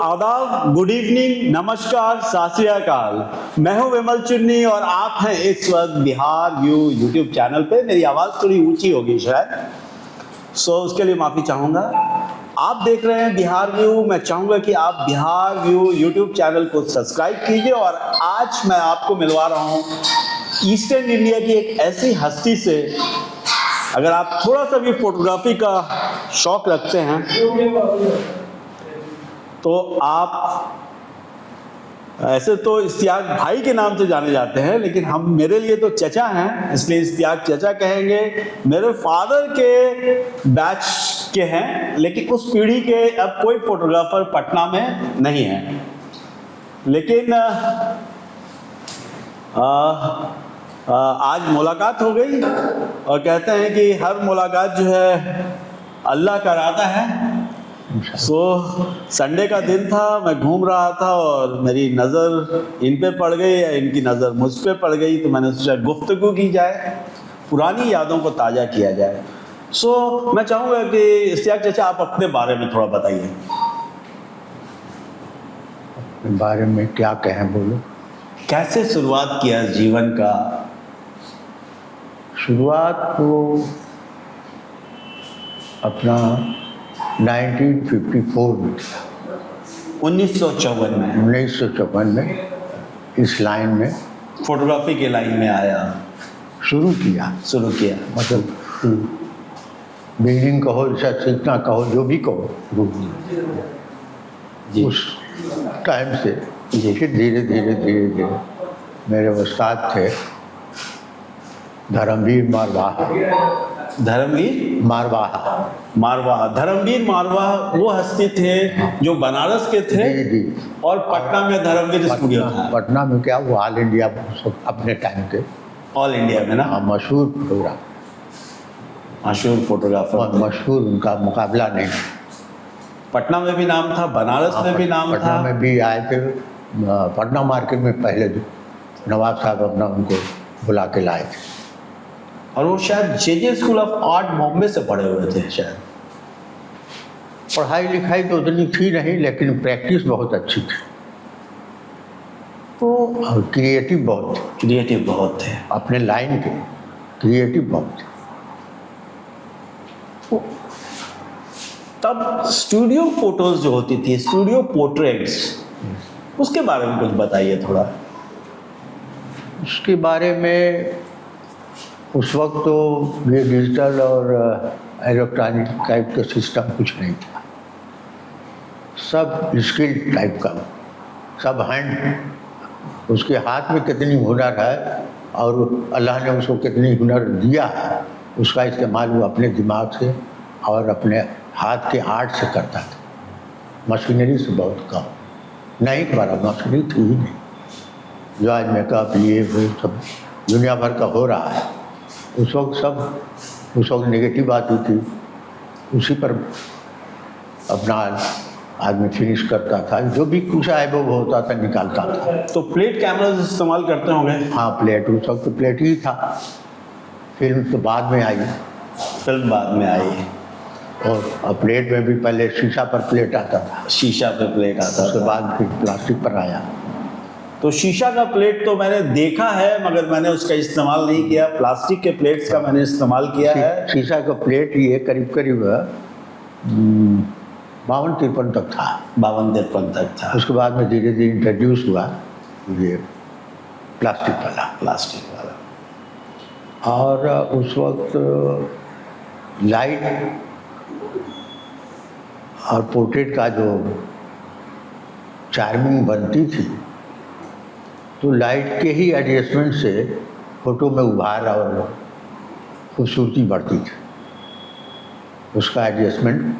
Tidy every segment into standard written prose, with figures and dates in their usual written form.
आदाब, good evening, नमस्कार, सत श्री अकाल। मैं हूं विमल चुन्नी और आप हैं इस वक्त बिहार व्यू यूट्यूब चैनल पे। मेरी आवाज़ थोड़ी ऊंची होगी शायद, उसके लिए माफ़ी चाहूँगा। आप देख रहे हैं बिहार व्यू। मैं चाहूँगा कि आप बिहार व्यू यूट्यूब चैनल को सब्सक्राइब कीजिए। और आज मैं आपको मिलवा रहा हूँ ईस्टर्न इंडिया की एक ऐसी हस्ती से। अगर आप थोड़ा सा भी फोटोग्राफी का शौक रखते हैं तो आप, ऐसे तो इश्तियाक भाई के नाम से जाने जाते हैं, लेकिन हम, मेरे लिए तो चचा हैं, इसलिए इश्तियाक चचा कहेंगे। मेरे फादर के बैच के हैं, लेकिन उस पीढ़ी के अब कोई फोटोग्राफर पटना में नहीं है। लेकिन आज मुलाकात हो गई और कहते हैं कि हर मुलाकात जो है अल्लाह कराता है। संडे का दिन था, मैं घूम रहा था और मेरी नज़र इन पे पड़ गई या इनकी नज़र मुझ पे पड़ गई, तो मैंने सोचा गुफ्तगू की जाए, पुरानी यादों को ताज़ा किया जाए। मैं चाहूँगा कि इश्तियाक चाचा आप अपने बारे में थोड़ा बताइए। अपने बारे में क्या कहें, बोलो। कैसे शुरुआत किया जीवन का? शुरुआत तो अपना 1954 में, 1954 में इस लाइन में, फोटोग्राफी के लाइन में आया, शुरू किया। मतलब बिगिनिंग कहो, सीखना कहो, जो भी कहो, उस टाइम से फिर धीरे धीरे मेरे उस्ताद थे धर्मवीर मारवाहा। धर्मवीर मारवाहा धर्मवीर मारवाहा वो हस्ती थे जो बनारस के थे। जी। और पटना में धर्मवीर स्टूडियो था। पटना में क्या, वो ऑल इंडिया अपने टाइम के, ऑल इंडिया में ना, मशहूर फोटोग्राफर, मशहूर, उनका मुकाबला नहीं। पटना में भी नाम था, बनारस में भी नाम था। पटना में भी आए थे। पटना मार्केट में पहले नवाब साहब अपना उनको बुला के लाए थे। और वो शायद जे स्कूल ऑफ आर्ट बॉम्बे से पढ़े हुए थे शायद। पढ़ाई लिखाई तो उतनी थी नहीं, लेकिन प्रैक्टिस बहुत अच्छी थी। तो क्रिएटिव बहुत थे अपने लाइन के, क्रिएटिव बहुत थे। तब स्टूडियो फोटोज जो होती थी, स्टूडियो पोर्ट्रेट्स, उसके बारे में कुछ बताइए थोड़ा। उसके बारे में उस वक्त तो ये डिजिटल और इलेक्ट्रॉनिक टाइप का सिस्टम कुछ नहीं था। सब स्किल टाइप का, सब हैंड। उसके हाथ में कितनी हुनर है और अल्लाह ने उसको कितनी हुनर दिया है, उसका इस्तेमाल वो अपने दिमाग से और अपने हाथ के आर्ट से करता था। मशीनरी से बहुत कम, नहीं करा, मशीनरी थी ही नहीं। जो आज मेकअप ये वो सब दुनिया भर का हो रहा है, उस वक्त नेगेटिव आती थी, उसी पर अपना आदमी फिनिश करता था। जो भी कुछ आए वो होता था, निकालता था। तो प्लेट कैमरा इस्तेमाल करते होंगे? हाँ, प्लेट, उस वक्त तो प्लेट ही था। फिल्म तो बाद में आई। और प्लेट में भी पहले शीशा पर प्लेट आता था। उसके बाद फिर प्लास्टिक पर आया। तो शीशा का प्लेट तो मैंने देखा है, मगर मैंने उसका इस्तेमाल नहीं किया। प्लास्टिक के प्लेट्स का मैंने इस्तेमाल किया है। शीशा का प्लेट ये करीब 52-53 तक था। 52-53 तक था। उसके बाद में धीरे धीरे इंट्रोड्यूस हुआ ये प्लास्टिक वाला। और उस वक्त लाइट और पोर्ट्रेट का जो चार्मिंग बनती थी, तो लाइट के ही एडजस्टमेंट से फोटो में उभार और खूबसूरती बढ़ती थी। उसका एडजस्टमेंट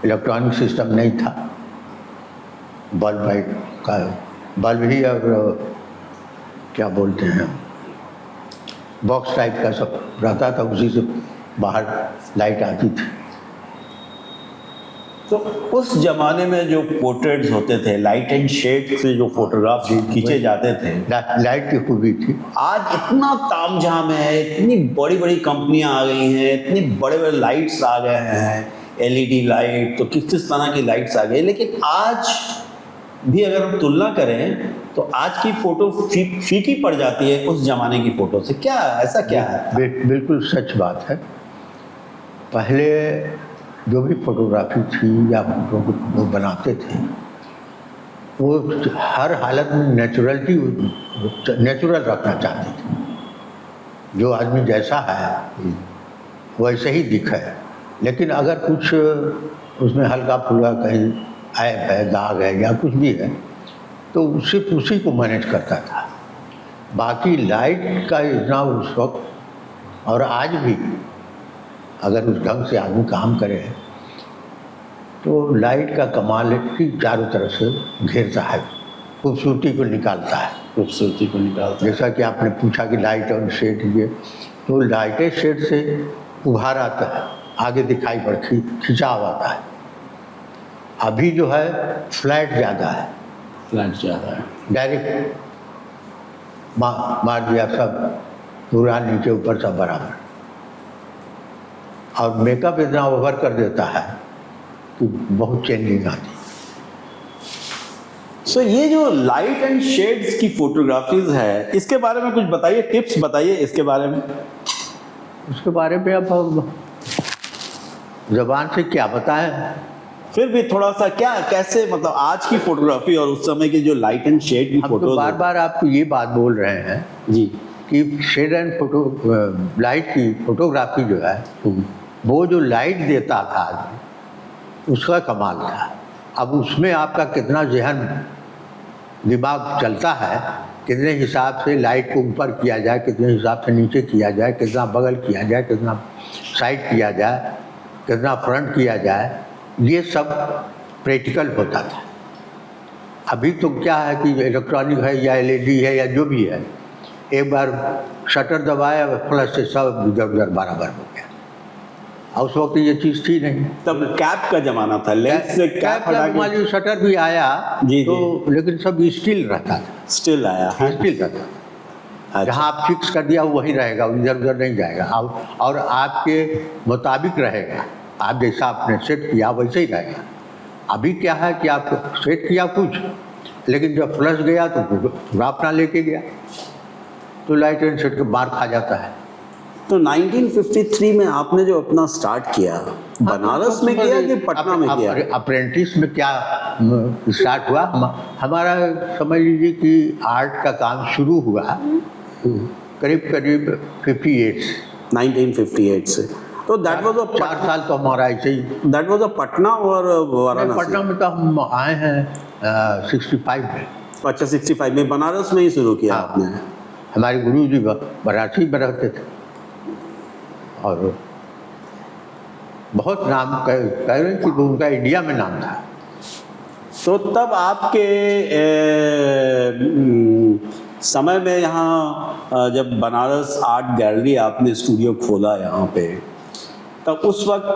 इलेक्ट्रॉनिक सिस्टम नहीं था। बल्ब ही और क्या बोलते हैं, बॉक्स टाइप का सब रहता था, उसी से बाहर लाइट आती थी। तो उस जमाने में जो पोर्ट्रेट्स होते थे, लाइट एंड शेड से जो फोटोग्राफ खींचे जाते थे, लाइट की खूबी थी। आज इतना तामझाम है, इतनी बड़ी बड़ी कंपनियां आ गई हैं, इतनी बड़े बड़े लाइट्स आ गए हैं, एलईडी लाइट, तो किस किस तरह की लाइट्स आ गई, लेकिन आज भी अगर हम तुलना करें तो आज की फोटो फीकी पड़ जाती है उस जमाने की फोटो से, क्या ऐसा क्या है? बिल्कुल सच बात है। पहले जो भी फोटोग्राफी थी या फोटो वो बनाते थे, वो हर हालत में नेचुरल रखना चाहते थे। जो आदमी जैसा है वैसे ही दिखे, लेकिन अगर कुछ उसमें हल्का फुल्का कहीं ऐप है, दाग है या कुछ भी है, तो सिर्फ उसी को मैनेज करता था। बाकी लाइट का इतना उस वक्त और आज भी अगर उस ढंग से आदमी काम करे तो लाइट का कमाल है कि चारों तरफ से घेरता है, खूबसूरती को निकालता है। खूबसूरती को निकालता है। जैसा कि आपने पूछा कि लाइट और शेड, ये तो लाइट शेड से उभार आता है, आगे दिखाई पड़ खिंचाव आता है। अभी जो है फ्लैट ज़्यादा है, फ्लैट ज़्यादा है, डायरेक्ट मार दिया, सब पूरा नीचे ऊपर सब बराबर। और मेकअप इतना ओवर कर देता है कि बहुत चेंजिंग आती है। सो ये जो लाइट एंड शेड्स की फोटोग्राफीज है, इसके बारे में कुछ बताइए, टिप्स बताइए इसके बारे में। उसके बारे में अब ज़बान से क्या बताएं। फिर भी थोड़ा सा क्या, कैसे, मतलब आज की फोटोग्राफी और उस समय की जो लाइट एंड शेड की हम फोटो तो बार बार आपको ये बात बोल रहे हैं जी कि शेड एंड लाइट की फोटोग्राफी जो है, वो जो लाइट देता था आदमी, उसका कमाल था। अब उसमें आपका कितना जहन दिमाग चलता है, कितने हिसाब से लाइट को ऊपर किया जाए, कितने हिसाब से नीचे किया जाए, कितना बगल किया जाए, कितना साइड किया जाए, कितना फ्रंट किया जाए, ये सब प्रैक्टिकल होता था। अभी तो क्या है कि इलेक्ट्रॉनिक है या एलईडी है या जो भी है, एक बार शटर दबाया फ्लैश से सब इधर उधर बराबर हो गया। और उस वक्त ये चीज़ थी नहीं, तब कैप का जमाना था, लेंस से कैप हटा के शटर भी आया जी, तो लेकिन सब स्टिल रहता था, स्टिल आया है। स्टिल रहता था। जहाँ आप फिक्स कर दिया वहीं रहेगा, इधर उधर नहीं जाएगा, और आपके मुताबिक रहेगा। आप जैसा आपने सेट किया वैसे ही रहेगा। अभी क्या है कि आप सेट किया कुछ, लेकिन जब फ्लश गया तो पूरा अपना लेके गया, तो लाइट एंड सेट के मार खा जाता है। तो 1953 में आपने जो अपना स्टार्ट किया, बनारस में किया कि पटना में किया? अप्रेंटिस में क्या स्टार्ट हुआ, हमारा समझ लीजिए कि आर्ट का काम शुरू हुआ करीब 1958 से। तो दैट वाज 4 साल तो हमारा ऐसे ही। दैट वाज पटना और वाराणसी? पटना में तो हम आए हैं 65 में। अच्छा, 65 में बनारस में ही शुरू किया आपने? हमारे गुरु जी बनारसी में रहते थे और बहुत नाम कह रहे कि उनका इंडिया में नाम था। तो तब आपके समय में यहाँ जब बनारस आर्ट गैलरी आपने स्टूडियो खोला यहाँ पे, तब उस वक्त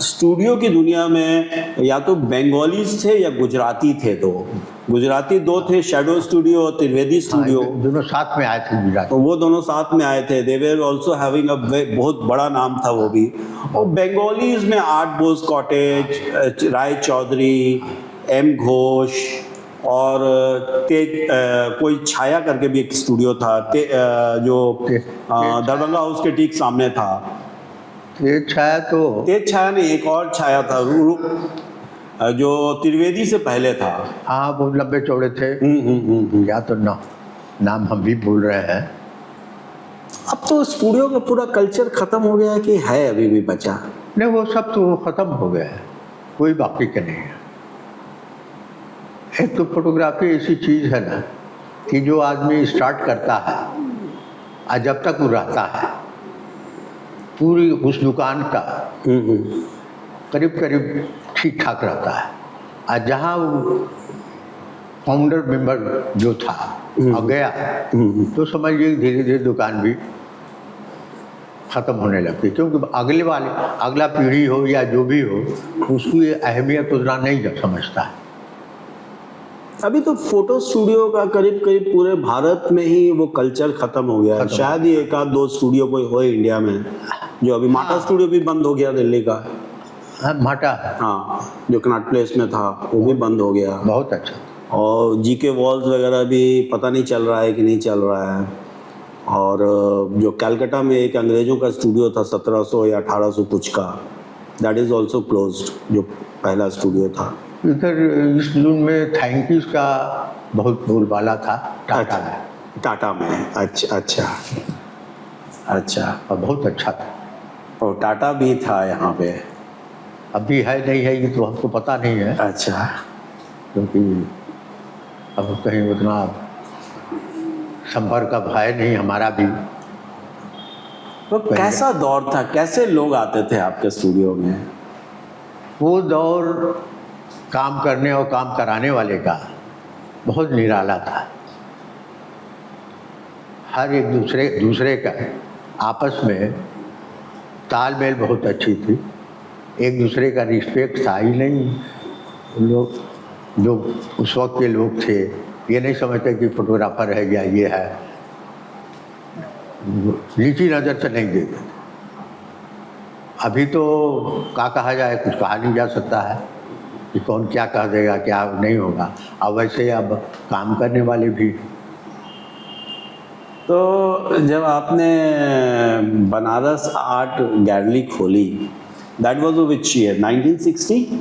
स्टूडियो की दुनिया में या तो बंगालीज थे या गुजराती थे। तो गुजराती दो थे, शैडो स्टूडियो और त्रिवेदी स्टूडियो, दोनों साथ में आए थे गुजरात। तो वो दोनों साथ में आए थे। दे वर ऑल्सो हैविंग अ बहुत बड़ा नाम था वो भी। और बंगालीज में आर्ट बोस कॉटेज, राय चौधरी, एम घोष और कोई छाया करके भी एक स्टूडियो था जो दरभंगा हाउस के ठीक सामने था। तेज छाया तो तेज छाया नहीं, एक और छाया था जो त्रिवेदी से पहले था। हाँ, वो लंबे चौड़े थे। या तो नाम हम भी भूल रहे हैं। अब तो स्टूडियो का पूरा कल्चर खत्म हो गया है कि है अभी भी बचा? नहीं, वो सब तो खत्म हो गया है, कोई बाकी का नहीं है। एक तो फोटोग्राफी ऐसी चीज़ है ना कि जो आदमी स्टार्ट करता है और जब तक वो रहता है, पूरी उस दुकान का करीब करीब ठीक ठाक रहता है। और जहाँ वो फाउंडर मेंबर जो था और गया, तो समझिए धीरे धीरे दुकान भी ख़त्म होने लगती, क्योंकि अगला पीढ़ी हो या जो भी हो, उसकी अहमियत उतना नहीं समझता है। अभी तो फोटो स्टूडियो का करीब करीब पूरे भारत में ही वो कल्चर खत्म हो गया है। शायद ही एक आध दो स्टूडियो कोई हो इंडिया में, जो अभी माटा स्टूडियो भी बंद हो गया दिल्ली का। हाँ माटा है, हाँ, जो कनॉट प्लेस में था वो भी बंद हो गया। बहुत अच्छा। और जीके वॉल्स वगैरह भी पता नहीं चल रहा है कि नहीं चल रहा है। और जो कलकत्ता में एक अंग्रेज़ों का स्टूडियो था 1700 या 1800 कुछ का, दैट इज़ ऑल्सो क्लोज्ड, जो पहला स्टूडियो था। इधर इस जून में थैंक्यूज का बहुत बोलबाला था टाटा में, टाटा में, अच्छा अच्छा अच्छा। और बहुत अच्छा था। और टाटा भी था यहाँ पे? अभी है नहीं है ये तो हमको पता नहीं है, अच्छा। क्योंकि अब कहीं उतना संपर्क का भय नहीं हमारा भी। तो कैसा दौर था, कैसे लोग आते थे आपके स्टूडियो में? वो दौर काम करने और काम कराने वाले का बहुत निराला था। हर एक दूसरे का आपस में तालमेल बहुत अच्छी थी, एक दूसरे का रिस्पेक्ट था ही नहीं। लोग जो उस वक्त के लोग थे ये नहीं समझते कि फोटोग्राफर है या ये है, नीची नज़र से नहीं देखते। अभी तो क्या कहा जाए, कुछ कहा नहीं जा सकता है कि कौन क्या कह देगा, क्या नहीं होगा। अब वैसे अब काम करने वाले भी। तो जब आपने बनारस आर्ट गैलरी खोली, दैट वाज विच ईयर? 1960?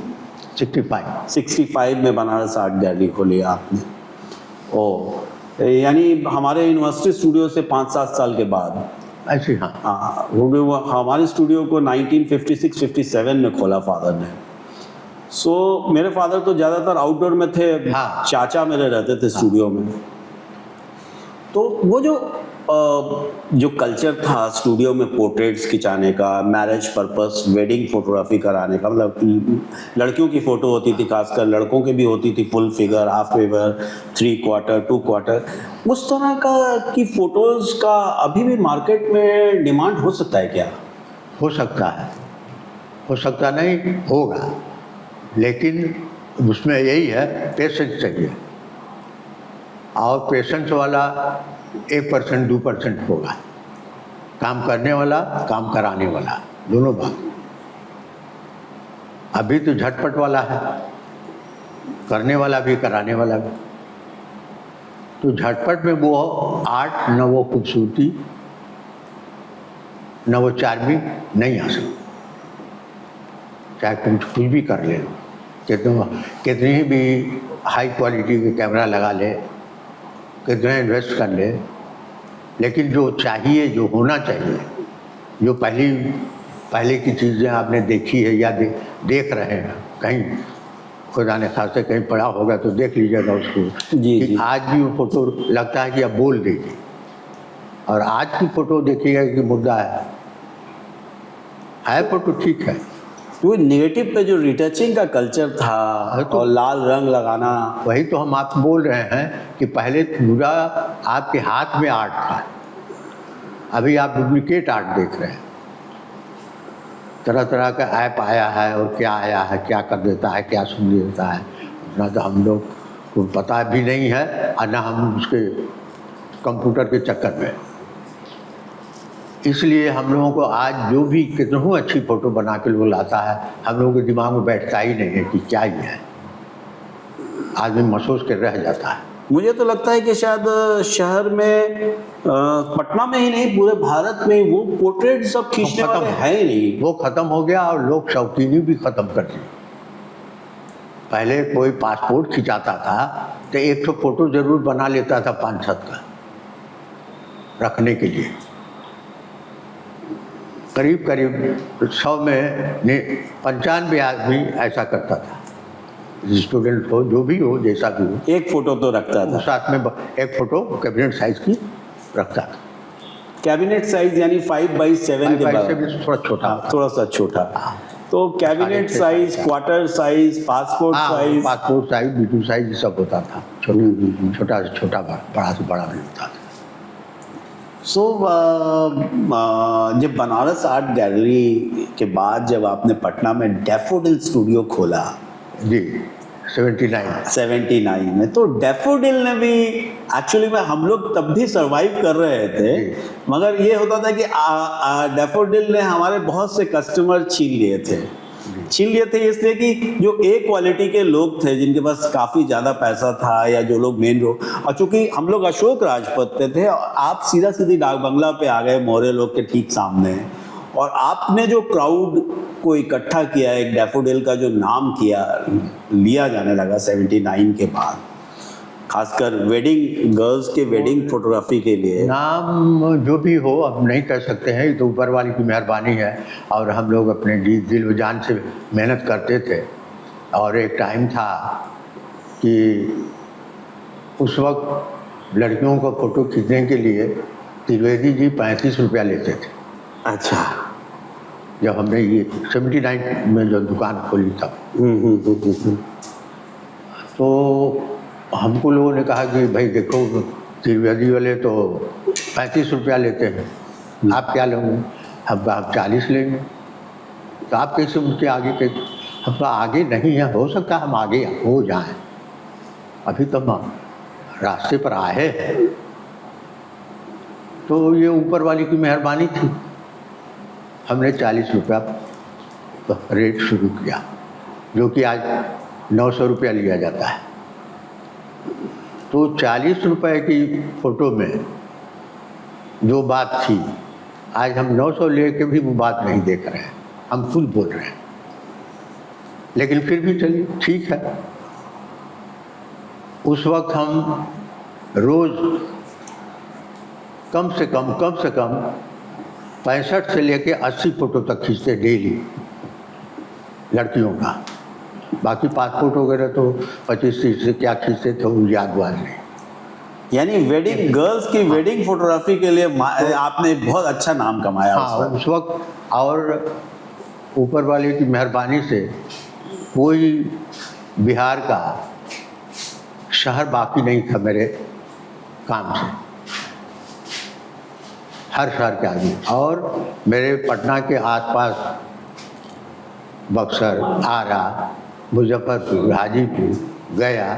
65 में बनारस आर्ट गैलरी खोली आपने। ओ, यानी हमारे यूनिवर्सिटी स्टूडियो से 5-7 साल के बाद? ऐसे हाँ। हाँ, वो हमारे स्टूडियो को 1956-57 में खोला फादर ने। सो मेरे फादर तो ज़्यादातर आउटडोर में थे, हाँ। चाचा मेरे रहते थे स्टूडियो में। तो वो जो कल्चर था स्टूडियो में पोर्ट्रेट्स खिंचाने का, मैरिज पर्पस, वेडिंग फोटोग्राफी कराने का, मतलब लड़कियों की फ़ोटो होती थी, खासकर लड़कों की भी होती थी, full figure, half figure, 3 quarter, 2 quarter, उस तरह का की फ़ोटोज़ का अभी भी मार्केट में डिमांड हो सकता है क्या? हो सकता है, हो सकता नहीं होगा, लेकिन उसमें यही है पेशेंस चाहिए। और पेशेंस वाला 1% 2% होगा, काम करने वाला, काम कराने वाला, दोनों बात। अभी तो झटपट वाला है, करने वाला भी कराने वाला भी। तो झटपट में वो आर्ट, न वो खूबसूरती, न वो चार्मिंग नहीं आ सकती। चाहे कुछ भी कर ले, कितनी भी हाई क्वालिटी के कैमरा लगा ले, कितना इन्वेस्ट कर ले, लेकिन जो चाहिए, जो होना चाहिए, जो पहले की चीज़ें आपने देखी है या देख रहे हैं, कहीं खुदा ने खासे कहीं पढ़ा होगा तो देख लीजिएगा उसको जी, कि जी। आज भी वो फोटो लगता है कि अब बोल देगी। और आज की फ़ोटो देखिएगा कि मुद्दा है फोटो ठीक है। वो नेगेटिव पे जो रिटचिंग का कल्चर था तो और लाल रंग लगाना, वही तो हम आपको बोल रहे हैं कि पहले पूरा आपके हाथ में आर्ट था, अभी आप डुप्लीकेट आर्ट देख रहे हैं। तरह तरह का ऐप आया है और क्या आया है, क्या कर देता है, क्या सुन देता है, उतना तो हम लोग को पता भी नहीं है, और ना हम उसके कंप्यूटर के चक्कर में। इसलिए हम लोगों को आज जो भी कितनी अच्छी फ़ोटो बना के लोग लाता है, हम लोगों के दिमाग में बैठता ही नहीं है कि क्या ही है, आदमी महसूस कर रह जाता है। मुझे तो लगता है कि शायद शहर में पटना में ही नहीं, पूरे भारत में वो पोर्ट्रेट सब खींचने खत्म वाले हैं ही नहीं। वो ख़त्म हो गया और लोग शौकीनी भी ख़त्म कर दी। पहले कोई पासपोर्ट खिंचाता था तो 100 फ़ोटो ज़रूर बना लेता था 5-7 का रखने के लिए। करीब 100 में 95 आदमी ऐसा करता था, स्टूडेंट हो, जो भी हो, जैसा भी हो, एक फोटो तो रखता था, साथ में एक फ़ोटो कैबिनेट साइज़ की रखता था। कैबिनेट साइज यानी 5x7 के से बाद भी थोड़ा छोटा, थोड़ा सा छोटा। तो cabinet size, quarter size, passport size, passport size, B2 size सब होता था। छोटा से छोटा, बड़ा से बड़ा भी होता था। सो जब बनारस आर्ट गैलरी के बाद जब आपने पटना में डैफोडिल स्टूडियो खोला जी 79 में, तो डैफोडिल ने भी एक्चुअली में हम लोग तब भी सरवाइव कर रहे थे, मगर ये होता था कि डैफोडिल ने हमारे बहुत से कस्टमर छीन लिए थे। छीन लिए थे इसलिए कि जो ए क्वालिटी के लोग थे जिनके पास काफी ज्यादा पैसा था या जो लोग मेन रोड, और चूंकि हम लोग अशोक राजपथ पे थे और आप सीधा सीधी डाक बंगला पे आ गए मौर्य लोग के ठीक सामने, और आपने जो क्राउड को इकट्ठा किया, एक डैफोडिल का जो नाम किया लिया जाने लगा 79 के बाद, खासकर वेडिंग गर्ल्स के वेडिंग फोटोग्राफी के लिए। नाम जो भी हो अब नहीं कह सकते हैं, ये तो ऊपर वाले की मेहरबानी है। और हम लोग अपने दिल व जान से मेहनत करते थे। और एक टाइम था कि उस वक्त लड़कियों का फ़ोटो खींचने के लिए त्रिवेदी जी 35 रुपया लेते थे। अच्छा। जब हमने ये 79 में जो दुकान खोली तब। तो हमको लोगों ने कहा कि भाई देखो त्रिवेदी वाले तो 35 रुपया लेते हैं, आप क्या लोगे? हम 40 लेंगे। तो आप कैसे उनके आगे के? हम आगे नहीं है, हो सकता है हम आगे हो जाएं, अभी तो हम रास्ते पर आए हैं। तो ये ऊपर वाली की मेहरबानी थी। हमने 40 रुपया रेट शुरू किया, जो कि आज 900 रुपया लिया जाता है। तो 40 रुपए की फ़ोटो में जो बात थी, आज हम 900 लेके भी वो बात नहीं देख रहे हैं, हम खुद बोल रहे हैं। लेकिन फिर भी चलिए ठीक है। उस वक्त हम रोज़ कम से कम 65 से लेके 80 फ़ोटो तक खींचते डेली लड़कियों का। बाकी पासपोर्ट वगैरह तो 25-30 से क्या खींचते थे वो याद नहीं। यानी वेडिंग गर्ल्स की वेडिंग फोटोग्राफी के लिए आपने बहुत अच्छा नाम कमाया। हाँ, उस वक्त। और ऊपर वाले की मेहरबानी से कोई बिहार का शहर बाकी नहीं था मेरे काम से, हर शहर के आदमी। और मेरे पटना के आसपास बक्सर, आरा, मुजफ्फरपुर, हाजीपुर, गया,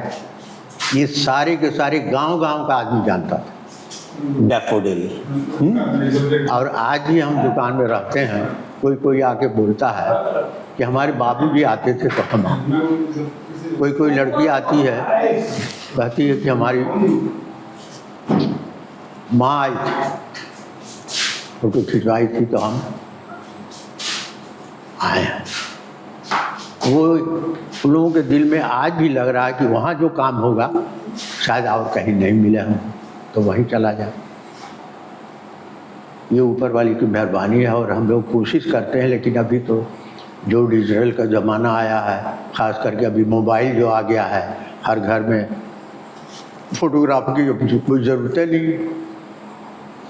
ये सारे के सारे गांव-गांव का आदमी जानता था डैफोडिल। और आज भी हम दुकान में रहते हैं, कोई आके बोलता है कि हमारे बाबूजी आते थे तो हम। कोई लड़की आती है, कहती है कि हमारी माँ आई थी, फोटो खिंचवाई थी तो हम आए हैं। वो उन लोगों के दिल में आज भी लग रहा है कि वहाँ जो काम होगा शायद और कहीं नहीं मिले हम, तो वहीं चला जाए। ये ऊपर वाली की मेहरबानी है। और हम लोग कोशिश करते हैं, लेकिन अभी तो जो डिजिटल का ज़माना आया है, ख़ास करके अभी मोबाइल जो आ गया है, हर घर में फोटोग्राफी की कोई ज़रूरत नहीं,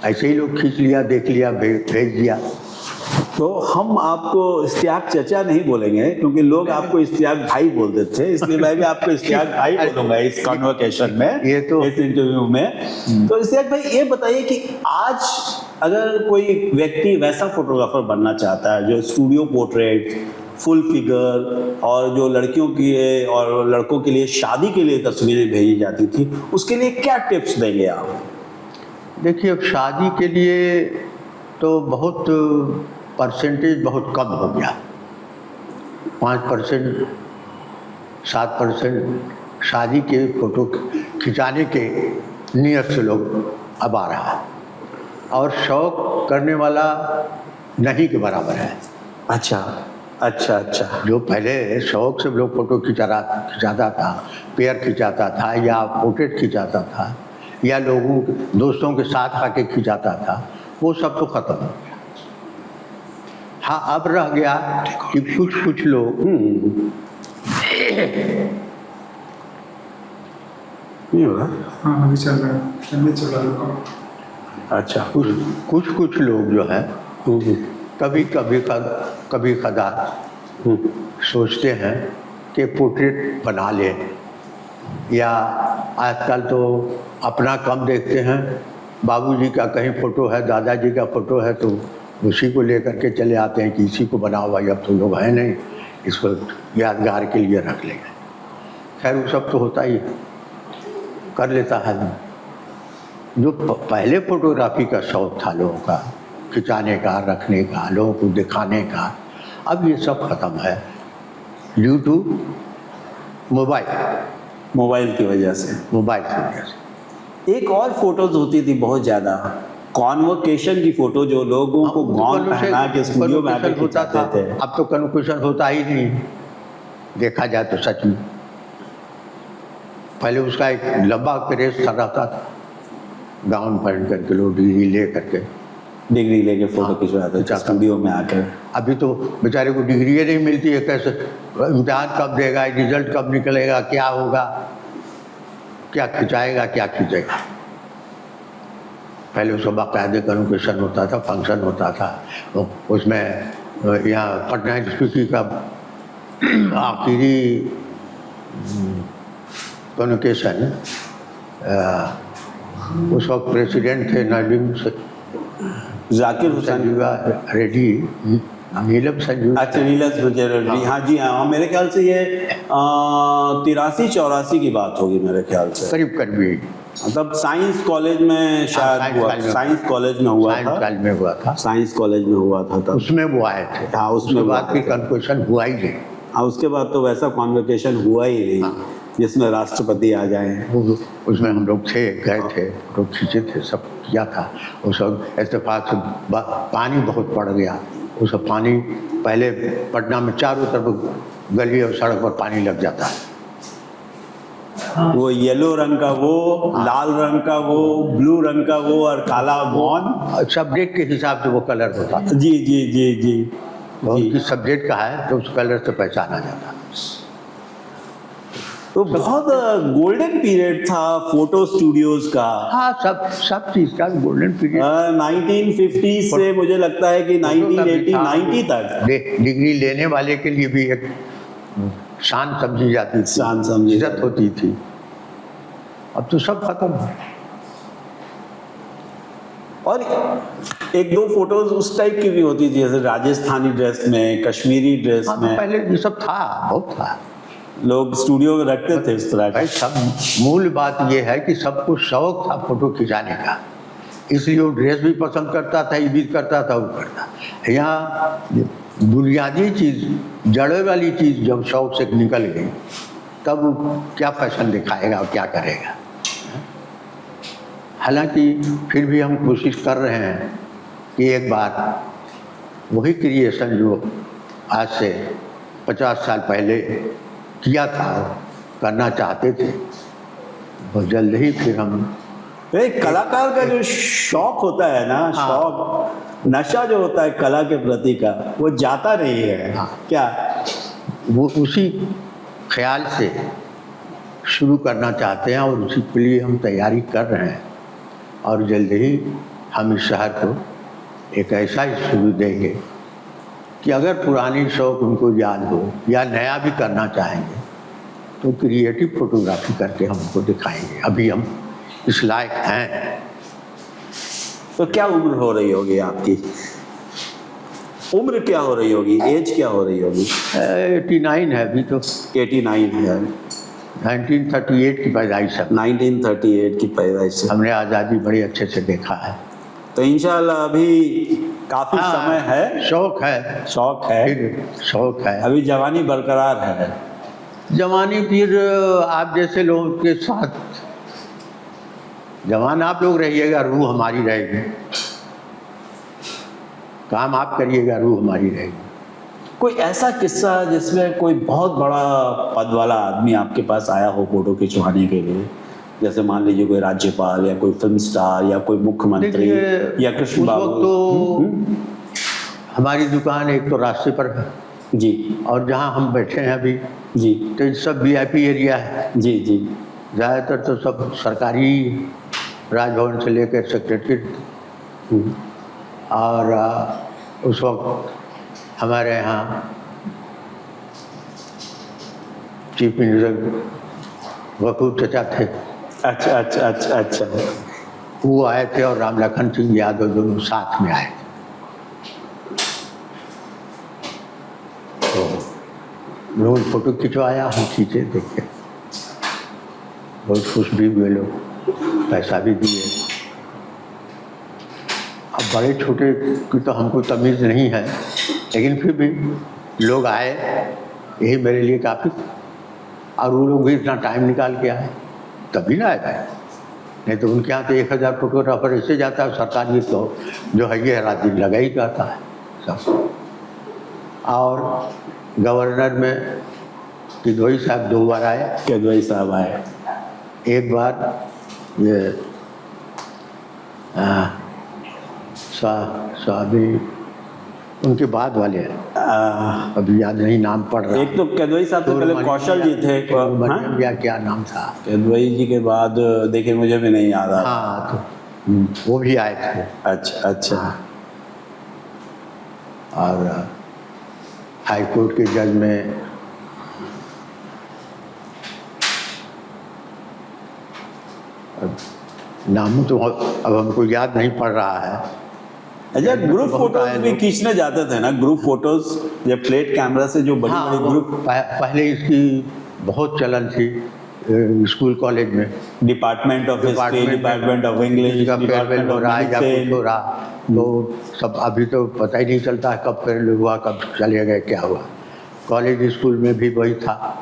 ऐसे ही लोग खींच लिया, देख लिया, भेज दिया। तो हम आपको इश्तियाक चचा नहीं बोलेंगे क्योंकि लोग आपको इश्तियाक भाई बोलते थे, इसलिए मैं भी आपको इश्तियाक भाई बोलूंगा इस कन्वर्सेशन में, ये तो इस इंटरव्यू में। तो इश्तियाक भाई ये बताइए कि आज अगर कोई व्यक्ति वैसा फोटोग्राफर बनना चाहता है जो स्टूडियो पोर्ट्रेट, फुल फिगर और जो लड़कियों की और लड़कों के लिए शादी के लिए तस्वीरें भेजी जाती थी, उसके लिए क्या टिप्स देंगे आप? देखिए, अब शादी के लिए तो बहुत परसेंटेज बहुत कम हो गया, 5%, 7% शादी के फ़ोटो खिंचाने के नियत से लोग अब आ रहा है, और शौक़ करने वाला नहीं के बराबर है। अच्छा। जो पहले शौक़ से लोग फ़ोटो खिंचाता था, पेयर खिंचाता था या पोर्ट्रेट खिंचाता था या लोगों दोस्तों के साथ आके खिंचाता था, वो सब तो ख़त्म हो गया। हाँ, अब रह गया कि कुछ लोग नहीं होगा। हाँ, अभी चल रहा है, मैं चला रहा हूँ। अच्छा, कुछ लोग जो है कभी कदा सोचते हैं कि पोर्ट्रेट बना लें, या आजकल तो अपना कम देखते हैं, बाबूजी का कहीं फ़ोटो है, दादाजी का फ़ोटो है तो उसी को लेकर के चले आते हैं कि इसी को बनाओ भाई, अब तो लोग हैं नहीं, इसको यादगार के लिए रख लेंगे। खैर वो सब तो होता ही कर लेता है। जो पहले फ़ोटोग्राफी का शौक़ था लोगों का, खिंचाने का, रखने का, लोगों को दिखाने का, अब ये सब खत्म है ड्यू टू मोबाइल की वजह से। मोबाइल की वजह से। एक और फोटोज होती थी बहुत ज्यादा, कॉन्वोकेशन की फोटो, जो लोगों को गॉन पहना के स्टूडियो में आके होता था। खिंचाते थे। अब तो कन्वोकेशन होता ही नहीं, देखा जाए तो सच में। पहले उसका एक लंबा क्रेज रहता था, गाउन पहन करके लोग डिग्री ले करके डिग्री लेके फोटो खिंचवाते थे स्टूडियो में आकर। अभी तो बेचारे को डिग्री नहीं मिलती है, कैसे इम्तिहान कब देगा, रिजल्ट कब निकलेगा, क्या होगा, क्या खिंचाएगा क्या खींचेगा। पहले उसका बाकायदे कन्वोकेशन होता था, फंक्शन होता था, उसमें यहाँ पटना यूनिवर्सिटी का आखिरी कन्वोकेशन, उस वक्त प्रेसिडेंट थे नजीम जाकिर हुसैन। संजीवा रेड्डी, नीलम संजीवा। अच्छा, नीलम संजीवा रेड्डी, हाँ जी हाँ, मेरे ख्याल से ये 83-84 की बात होगी मेरे ख्याल से, करीब करीब यही। मतलब साइंस कॉलेज में शायद हुआ, साइंस कॉलेज में हुआ था, साइंस कॉलेज में हुआ था तब, उसमें वो आए थे। हाँ, उसमें बात की कन्वोकेशन हुआ ही नहीं। हाँ, उसके बाद तो वैसा कॉन्वोकेशन हुआ ही नहीं जिसमें राष्ट्रपति आ जाए। उसमें हम लोग थे, गए थे, फोटो खींचे थे, सब किया था। उस वक्त इत्तेफाक से पानी बहुत पड़ गया। उस पानी पहले पटना में चारों तरफ गली और सड़क पर पानी लग जाता है। वो येलो रंग का वो, लाल रंग का वो, ब्लू रंग का वो और काला बॉन, सब्जेक्ट के हिसाब से वो कलर होता। जी जी जी जी, किस सब्जेक्ट का है तो उस कलर से पहचाना जाता। तो बहुत गोल्डन पीरियड था फोटो स्टूडियोज का। हाँ, सब चीज का गोल्डन पीरियड। 1950 से मुझे लगता है कि 1980-90 तक डिग्री लेने वाले के लिए भी एक शान समझी जाती थी, शान समझी इज्जत होती थी। अब तो सब खत्म है। और एक दो फोटोज उस टाइप की भी होती थी, जैसे राजस्थानी ड्रेस में, कश्मीरी ड्रेस में। पहले ये सब था, बहुत था, लोग स्टूडियो में रखते थे इस तरह का। सब मूल बात ये है कि सबको शौक था फोटो खिंचाने का, इसलिए वो ड्रेस भी पसंद करता था, ये भी करता था, वो करता। यहाँ बुनियादी चीज़, जड़े वाली चीज़ जब शौक से निकल गई, तब क्या फैशन दिखाएगा और क्या करेगा। हालांकि फिर भी हम कोशिश कर रहे हैं कि एक बार वही क्रिएशन जो आज से 50 साल पहले किया था, करना चाहते थे, बहुत जल्द ही फिर हम। एक कलाकार का जो शौक होता है ना, शौक, नशा जो होता है कला के प्रति का, वो जाता नहीं है। क्या वो उसी ख्याल से शुरू करना चाहते हैं और उसी के लिए हम तैयारी कर रहे हैं। और जल्द ही हम इस शहर को एक ऐसा स्टूडियो देंगे कि अगर पुरानी शौक उनको याद हो या नया भी करना चाहेंगे तो क्रिएटिव फोटोग्राफी करके हम उनको दिखाएंगे। अभी हम इस लायक हैं। तो क्या उम्र हो रही होगी आपकी? उम्र क्या हो रही होगी, एज क्या हो रही होगी? 89 है अभी तो। 89 है। 1938 की पैदाइश है। 1938 की पैदाइश। हमने आज़ादी बड़ी अच्छे से देखा है। तो इंशाल्लाह अभी काफी समय है। शौक है, शौक है, शौक है। अभी जवानी बरकरार है। जवानी फिर आप जैसे लोगों के साथ, जवान आप लोग रहिएगा, रूह हमारी रहेगी। काम आप करिएगा, रूह हमारी रहेगी। कोई ऐसा किस्सा जिसमें कोई बहुत बड़ा पद वाला आदमी आपके पास आया हो फोटो खिंचवाने के लिए, जैसे मान लीजिए कोई राज्यपाल या कोई फिल्म स्टार या कोई मुख्यमंत्री या कृष्ण बाबू? तो हमारी दुकान एक तो रास्ते पर है जी, और जहाँ हम बैठे हैं अभी जी, तो ये सब VIP एरिया है। जी जी। ज़्यादातर तो सब सरकारी, राजभवन से लेकर सेक्रेटरीट। और उस वक्त हमारे यहाँ चीफ मिनिस्टर वकूफ चचा थे। अच्छा अच्छा अच्छा अच्छा। वो आए थे और राम लखन सिंह यादव दोनों साथ में आए थे। तो लोग फोटो खिंचवाया, हम खींचे, देखे, बहुत खुश भी हुए लोग, पैसा भी दिए। अब बड़े छोटे की तो हमको तमीज़ नहीं है, लेकिन फिर भी लोग आए, यही मेरे लिए काफ़ी। और वो लोग भी इतना टाइम निकाल के आए, तभी ना आए। नहीं तो उनके यहाँ तो 1000 फोटोग्राफर ऐसे जाता है, सरकारी तो जो है ये रात दिन लगा ही रहता है सब। और गवर्नर में किदवई साहब 2 बार आए। किदवई साहब आए। एक बार ये स्वामी उनके बाद वाले हैं, अभी याद नहीं नाम पड़ रहा। एक तो किदवई साहब से पहले कौशल जी थे, मरियम या क्या नाम था। किदवई जी के बाद देखिए मुझे भी नहीं याद आ रहा। हाँ, तो वो भी आए थे। अच्छा अच्छा। और हाई कोर्ट के जज में नाम तो अब हमको याद नहीं पड़ रहा है। अच्छा, ग्रुप फोटोज भी खींचने जाते थे ना, ग्रुप फोटोज जब फ्लैट कैमरा से जो बड़ी हाँ, बड़ी ग्रुप। पहले इसकी बहुत चलन थी स्कूल कॉलेज में। Department of history, department of English, department of medicine हो रहा, तो सब अभी तो पता ही नहीं चलता है कब फेयरवेल हुआ, कब चले गए, क्या हुआ। कॉलेज स्कूल में भी वही था,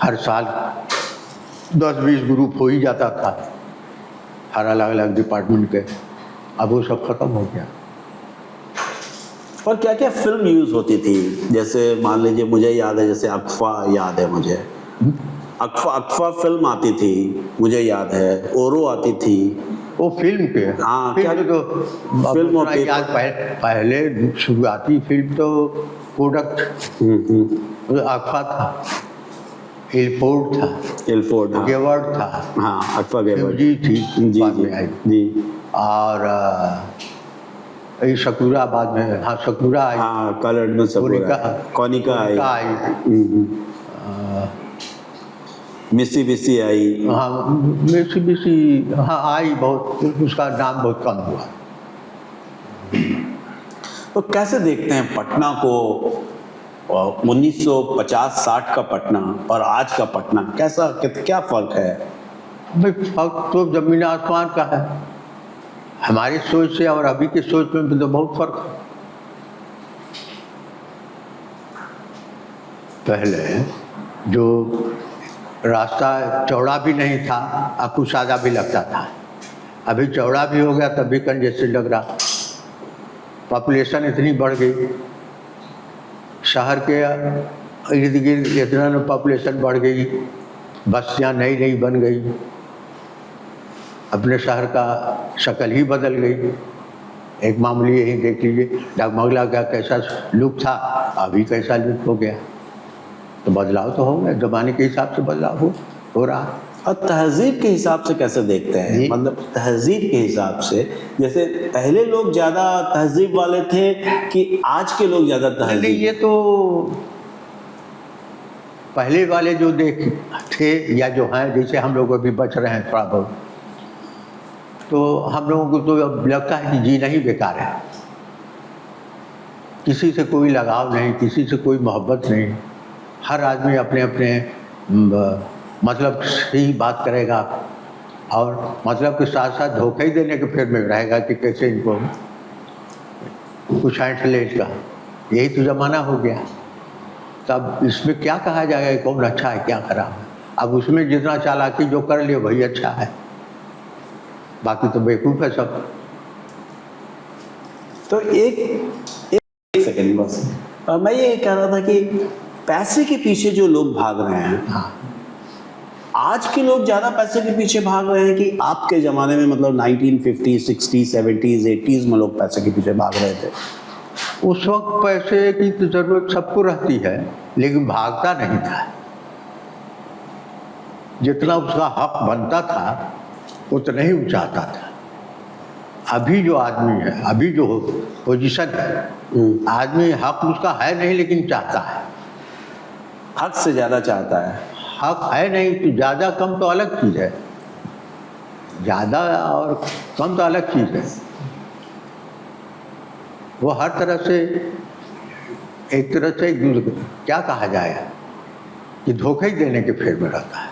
हर साल 10-20 ग्रुप हो ही जाता था, हर अलग अलग डिपार्टमेंट के। अब वो सब खत्म हो गया। और क्या क्या फिल्म यूज होती थी, जैसे मान लीजिए मुझे याद है, जैसे अक्फा याद है मुझे, अक्फा फिल्म आती थी मुझे याद है, ओरो आती थी। वो फिल्म के, हाँ, फिल्म क्या तो फिल्म होती याद। पहले शुरुआती फिल्म तो कोडक, अक्फा था, इलफोर्ड था, इलफोर्ड, हाँ। गेवर्ड था, हाँ, अक्फा गेवर्ड जी थी, जी बाद जी में आई। जी। और ये सकूरा बाद में, हाँ सकूरा आई, हाँ, कलर्ड में सकूरा, कॉनिका आई, मिस्सी बिस्सी आई। हाँ मिस्सी बिस्सी, हाँ आई, बहुत, उसका नाम बहुत कम हुआ। तो कैसे देखते हैं पटना को, 1950-60 का पटना और आज का पटना, कैसा क्या फर्क है? भाई फर्क तो जमीन आसमान का है। हमारी सोच से और अभी की सोच में भी तो बहुत फर्क है। पहले जो रास्ता चौड़ा भी नहीं था, अब कुछ सादा भी लगता था। अभी चौड़ा भी हो गया तब भी कंजेस्टेड लग रहा। पॉपुलेशन इतनी बढ़ गई, शहर के इर्द गिर्द इतना पॉपुलेशन बढ़ गई, बस्तियाँ नई नई बन गई, अपने शहर का शक्ल ही बदल गई। एक मामूली यही देख लीजिए, डगमगला का कैसा लुक था, अभी कैसा लुक हो गया। तो बदलाव तो हो गया, ज़माने के हिसाब से बदलाव हो रहा। और तहजीब के हिसाब से कैसे देखते हैं? मतलब तहजीब के हिसाब से, जैसे पहले लोग ज़्यादा तहजीब वाले थे कि आज के लोग ज़्यादा तहजीब? नहीं, ये तो पहले वाले जो देख थे या जो हैं, जैसे हम लोग अभी बच रहे हैं थोड़ा बहुत, तो हम लोगों को तो अब लगता है कि जीना ही बेकार है। किसी से कोई लगाव नहीं, किसी से कोई मोहब्बत नहीं। हर आदमी अपने अपने मतलब से ही बात करेगा, और मतलब के साथ साथ धोखा ही देने के फिर में रहेगा कि कैसे इनको कुछ ऐंठ ले इसका। यही तो ज़माना हो गया। तब इसमें क्या कहा जाएगा कौन अच्छा है क्या खराब है? अब उसमें जितना चालाकी जो कर लियो वही अच्छा है, बाकी तो बेवकूफ़ है सब। तो एक सेकंड बस, मैं ये कह रहा था कि पैसे के पीछे जो लोग भाग रहे हैं, हाँ, आज के लोग ज़्यादा पैसे के पीछे भाग रहे हैं कि आपके ज़माने में, मतलब 1950, 60, 70s, 80s में लोग पैसे के पीछे भाग रहे थे? उस वक्त पैसे की तो ज़रूरत सबको रहती है, लेकिन भागता नहीं था। जितना उसका हक बनता था उतना ही वो चाहता था। अभी जो आदमी है, अभी जो पोजीशन है, आदमी हक उसका है नहीं लेकिन चाहता है। हक से ज़्यादा चाहता है। हक है नहीं तो ज़्यादा कम तो अलग चीज़ है, ज़्यादा और कम तो अलग चीज़ है। वो हर तरह से एक तरह से क्या कहा जाए कि धोखा ही देने के फेर में रहता है।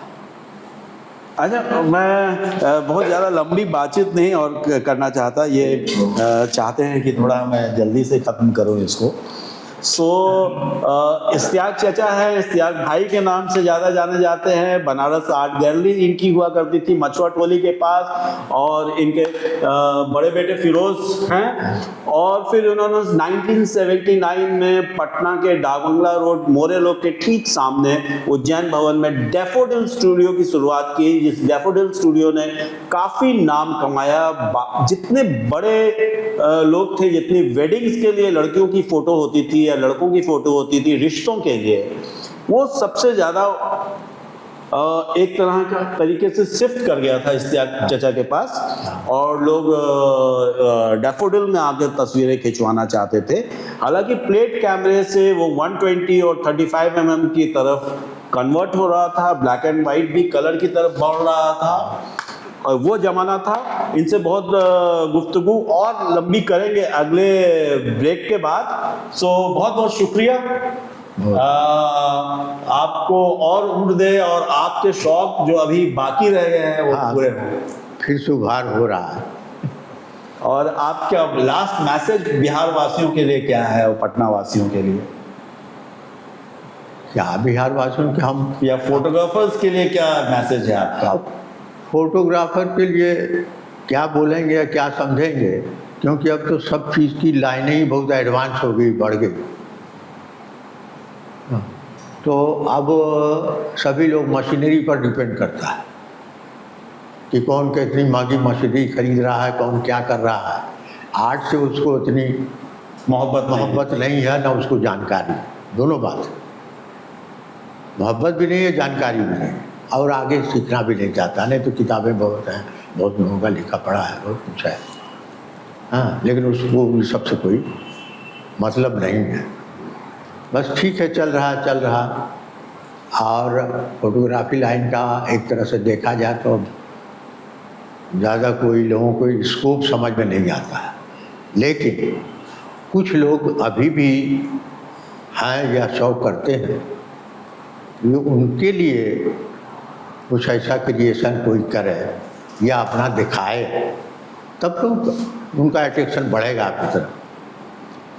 अच्छा, मैं बहुत ज़्यादा लंबी बातचीत नहीं और करना चाहता, ये चाहते हैं कि थोड़ा मैं जल्दी से ख़त्म करूं इसको। सो इश्तियाक चचा है, इश्तियाक भाई के नाम से ज़्यादा जाने जाते हैं। बनारस आर्ट गैलरी इनकी हुआ करती थी मछुआ टोली के पास, और इनके बड़े बेटे फिरोज हैं। और फिर उन्होंने 1979 में पटना के डाकबंगला रोड मोरे लोग के ठीक सामने उज्जैन भवन में डैफोडिल स्टूडियो की शुरुआत की, जिस डैफोडिल स्टूडियो ने काफ़ी नाम कमाया। जितने बड़े लोग थे, जितनी वेडिंग्स के लिए लड़कियों की फ़ोटो होती थी या लड़कों की फ़ोटो होती थी रिश्तों के लिए, वो सबसे ज़्यादा एक तरह का तरीके से शिफ्ट कर गया था इश्तियाक चचा के पास, और लोग डैफोडिल में आकर तस्वीरें खिंचवाना चाहते थे। हालांकि प्लेट कैमरे से वो 120 और 35 mm की तरफ कन्वर्ट हो रहा था, ब्लैक एंड वाइट भी कलर की तरफ बढ़ रहा था, और वो ज़माना था। इनसे बहुत गुफ्तगू और लंबी करेंगे अगले ब्रेक के बाद। सो बहुत बहुत शुक्रिया, आपको और उम्र दे और आपके शौक जो अभी बाकी रह गए हैं वो पूरे हों। फिर से उभार हो रहा है। और आपका लास्ट मैसेज बिहार वासियों के लिए क्या है और पटना वासियों के लिए? क्या बिहार वासियों के हम, या फोटोग्राफर्स के लिए क्या मैसेज है आपका? फोटोग्राफर के लिए क्या बोलेंगे या क्या समझेंगे, क्योंकि अब तो सब चीज़ की लाइनें ही बहुत एडवांस हो गई, बढ़ गई। तो अब सभी लोग मशीनरी पर डिपेंड करता है कि कौन कितनी महंगी मशीनरी खरीद रहा है, कौन क्या कर रहा है। आर्ट से उसको इतनी मोहब्बत नहीं है, ना उसको जानकारी, दोनों बात। मोहब्बत भी नहीं है, जानकारी भी नहीं, और आगे सीखना भी नहीं चाहता। नहीं तो किताबें बहुत हैं, बहुत लोगों का लिखा पढ़ा है, बहुत कुछ है, हाँ, लेकिन उसको सबसे कोई मतलब नहीं है। बस ठीक है, चल रहा। और फोटोग्राफी लाइन का एक तरह से देखा जाए तो ज़्यादा कोई लोगों को स्कोप समझ में नहीं आता है, लेकिन कुछ लोग अभी भी हैं या शौक करते हैं, ये उनके लिए कुछ ऐसा क्रिएशन कोई करे या अपना दिखाए, तब तो उनका अट्रैक्शन बढ़ेगा आपकी तरफ।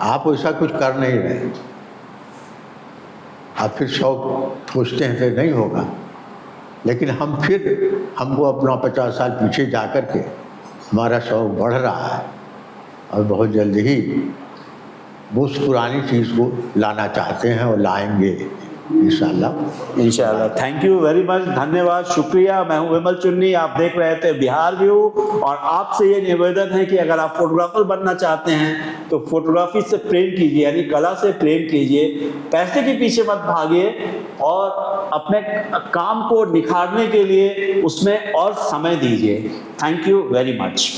आप वैसा कुछ कर नहीं रहे, आप फिर शौक सोचते हैं तो नहीं होगा। लेकिन हमको अपना 50 साल पीछे जा कर के हमारा शौक बढ़ रहा है, और बहुत जल्द ही उस पुरानी चीज़ को लाना चाहते हैं और लाएंगे इंशाल्लाह। थैंक यू वेरी मच, धन्यवाद, शुक्रिया। मैं हूं विमल चुन्नी, आप देख रहे थे बिहार व्यू। और आपसे ये निवेदन है कि अगर आप फोटोग्राफर बनना चाहते हैं तो फोटोग्राफी से प्रेम कीजिए, यानी कला से प्रेम कीजिए, पैसे के पीछे मत भागिए, और अपने काम को निखारने के लिए उसमें और समय दीजिए। Thank you very much.